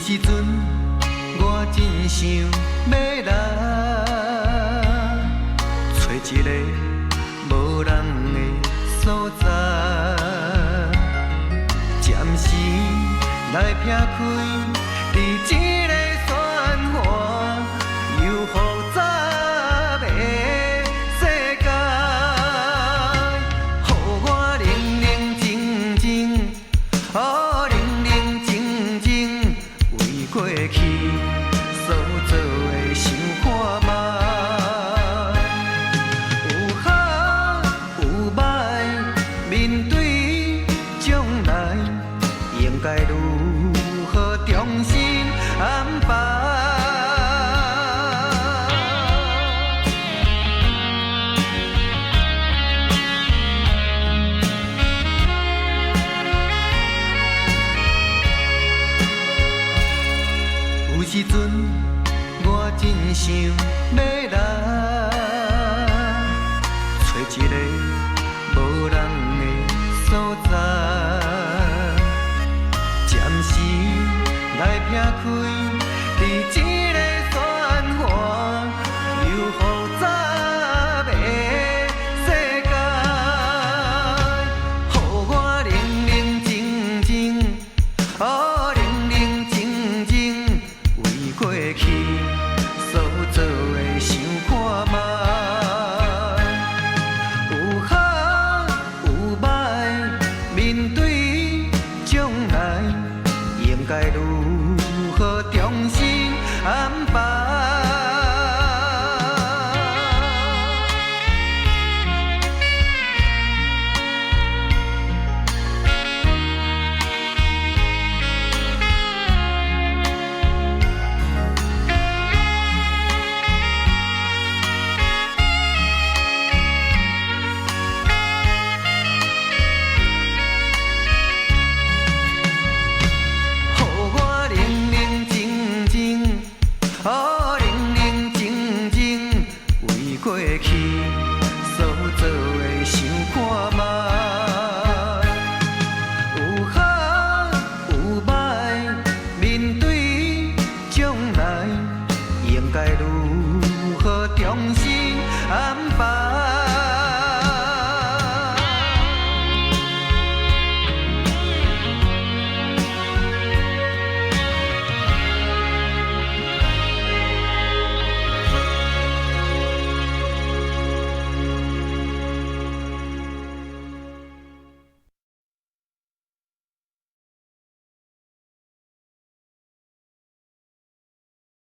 时阵，我真想要来找一个无人的所在，暂时来避开伫这个喧哗又复杂的世界，予我宁宁静静，宁宁静静为过去所做的想看覓。有好有歹，面对将来，应该如何重新安排？有时阵，我真想要来找一个无人的所在，暂时来避开伫这个喧哗又复杂的世界，予我宁宁静静，宁宁静静为过去所做的想看覓。有好有歹，面对将来，应该如何重新安排？宁宁静静为过去所做的想看覓。